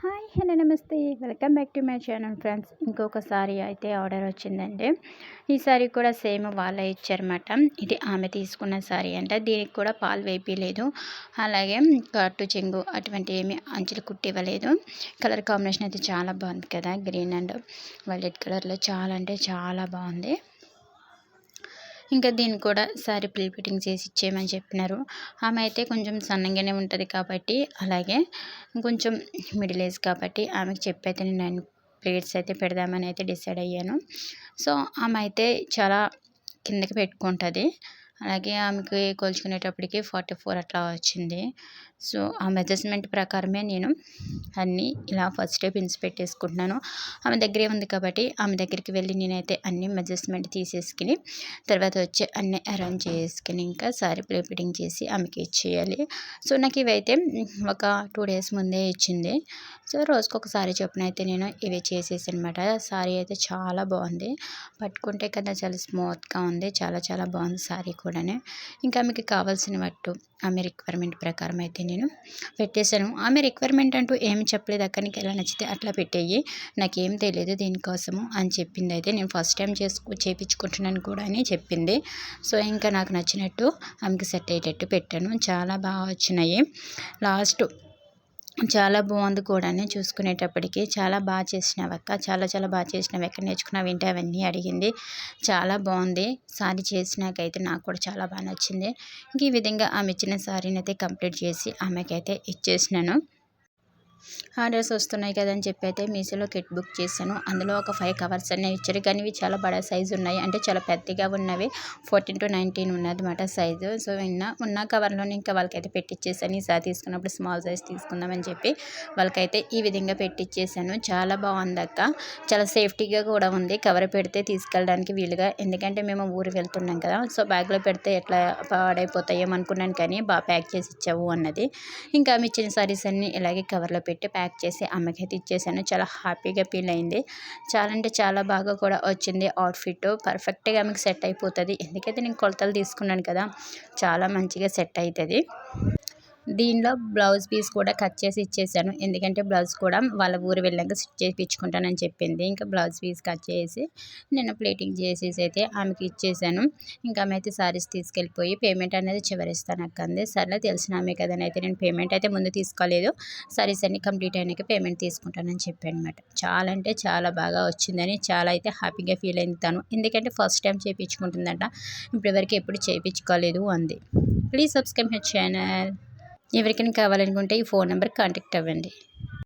Hi hello నమస్తే welcome back to my channel friends. ఇంకొక sorry అయితే ఆర్డర్ వచ్చిందండి. ఈ సారీ కూడా సేమ్ వాళ్ళే ఇచ్చారన్నమాట. ఇది ఆమె తీసుకున్న సారీ అంట. దీనికి కూడా పాలు వేపిలేదు, అలాగే కట్టు చెంగు అటువంటి ఏమి అంచులు కుట్టివ్వలేదు. కలర్ కాంబినేషన్ అయితే చాలా బాగుంది కదా, గ్రీన్ అండ్ వైలెట్ కలర్లో చాలా అంటే చాలా బాగుంది. ఇంకా దీన్ని కూడా సారీ ప్రీ ఫిట్టింగ్ చేసి ఇచ్చేయమని చెప్పినారు. ఆమె అయితే కొంచెం సన్నగానే ఉంటుంది కాబట్టి, అలాగే కొంచెం మిడిల్ ఏజ్ కాబట్టి ఆమెకు చెప్పైతే నేను ప్లేట్స్ అయితే పెడదామని అయితే డిసైడ్ అయ్యాను. సో ఆమె అయితే చాలా కిందకి పెట్టుకుంటుంది. అలాగే ఆమెకి కొలుచుకునేటప్పటికి 44 అట్లా వచ్చింది. సో ఆ మెజర్మెంట్ ప్రకారమే నేను అన్నీ ఇలా ఫస్ట్ పిన్స్ పెట్టేసుకుంటున్నాను. ఆమె దగ్గరే ఉంది కాబట్టి ఆమె దగ్గరికి వెళ్ళి నేనైతే అన్ని మెజర్మెంట్ తీసేసుకుని తర్వాత వచ్చి అన్నీ అరేంజ్ చేసుకుని ఇంకా సారీ ప్రీ ఫిట్టింగ్ చేసి ఆమెకి ఇచ్చేయాలి. సో నాకు ఇవైతే ఒక 2 డేస్ ముందే ఇచ్చింది. సో రోజుకొకసారి చొప్పున అయితే నేను ఇవి చేసేసి అనమాట. సారీ అయితే చాలా బాగుంది, పట్టుకుంటే కదా చాలా స్మూత్గా ఉంది, చాలా చాలా బాగుంది సారీ కూడా. ఇంకా ఆమెకి కావాల్సిన మట్టు ఆమె రిక్వైర్మెంట్ ప్రకారం అయితే నేను పెట్టేశాను. ఆమె రిక్వైర్మెంట్ అంటూ ఏమి చెప్పలేదు, అక్క నీకు ఎలా నచ్చితే అట్లా పెట్టేయి, నాకేం తెలియదు దీనికోసము అని చెప్పింది. అయితే నేను ఫస్ట్ టైం చేయించుకుంటున్నాను కూడా అని చెప్పింది. సో ఇంకా నాకు నచ్చినట్టు ఆమెకి సెట్ అయ్యేటట్టు పెట్టాను. చాలా బాగా వచ్చినాయి. లాస్ట్ చాలా బాగుంది కూడా చూసుకునేటప్పటికి. చాలా బాగా చేసినావు అక్క, చాలా చాలా బాగా చేసినావు, ఎక్కడ నేర్చుకున్నావు ఏంటి అవన్నీ అడిగింది. చాలా బాగుంది సారీ చేసినాకైతే, నాకు కూడా చాలా బాగా నచ్చింది. ఇంక ఈ విధంగా ఆమె ఇచ్చిన సారీని అయితే కంప్లీట్ చేసి ఆమెకైతే ఇచ్చేసినాను. ఆర్డర్స్ వస్తున్నాయి కదా అని చెప్పి అయితే మీషోలో కిట్ బుక్ చేశాను. అందులో ఒక 5 కవర్స్ అనేవి ఇచ్చారు, కానీ ఇవి చాలా బడా సైజు ఉన్నాయి, అంటే చాలా పెద్దగా ఉన్నవి. 14 to 19 ఉన్నదన్నమాట సైజు. సో ఉన్న కవర్లోనే ఇంకా వాళ్ళకైతే పెట్టిచ్చేసాను. ఈసారి తీసుకున్నప్పుడు స్మాల్ సైజ్ తీసుకుందామని చెప్పి వాళ్ళకైతే ఈ విధంగా పెట్టిచ్చేసాను. చాలా బాగుంది అక్క, చాలా సేఫ్టీగా కూడా ఉంది. కవర్ పెడితే తీసుకెళ్ళడానికి వీలుగా, ఎందుకంటే మేము ఊరు వెళ్తున్నాం కదా, సో బ్యాగ్లో పెడితే ఎట్లా పాడైపోతాయేమో అనుకున్నాను, కానీ బాగా ప్యాక్ చేసి ఇచ్చావు అన్నది. ఇంకా ఆమె ఇచ్చిన సారీస్ అన్నీ ఇలాగే కవర్లో పెట్టి ప్యాక్ చేసి అమ్మకైతే ఇచ్చేసాను. చాలా హ్యాపీగా ఫీల్ అయింది. చాలా అంటే చాలా బాగా కూడా వచ్చింది అవుట్ఫిట్. పర్ఫెక్ట్గా ఆమెకు సెట్ అయిపోతుంది, ఎందుకైతే నేను కొలతలు తీసుకున్నాను కదా, చాలా మంచిగా సెట్ అవుతుంది. దీనిలో బ్లౌజ్ పీస్ కూడా కట్ చేసి ఇచ్చేసాను, ఎందుకంటే బ్లౌజ్ కూడా వాళ్ళ ఊరు వెళ్ళాక స్టిచ్ చేయించుకుంటానని చెప్పింది. ఇంకా బ్లౌజ్ పీస్ కట్ చేసి నేను ప్లేటింగ్ చేసేసి అయితే ఆమెకి ఇచ్చేసాను. ఇంకా ఆమె అయితే సారీస్ తీసుకెళ్ళిపోయి పేమెంట్ అనేది చివరిస్తాను అక్క అంది. సర్లే తెలిసిన ఆమె కదని అయితే నేను పేమెంట్ అయితే ముందు తీసుకోలేదు, సారీస్ అన్ని కంప్లీట్ అయినాక పేమెంట్ తీసుకుంటానని చెప్పాను అనమాట. చాలా అంటే చాలా బాగా వచ్చిందని చాలా అయితే హ్యాపీగా ఫీల్ అయింది తను, ఎందుకంటే ఫస్ట్ టైం చేయించుకుంటుందంట, ఇప్పటివరకు ఎప్పుడు చేయించుకోలేదు అంది. Please subscribe my channel. ఎవరికైనా కావాలనుకుంటే ఈ ఫోన్ నెంబర్కి కాంటాక్ట్ అవ్వండి.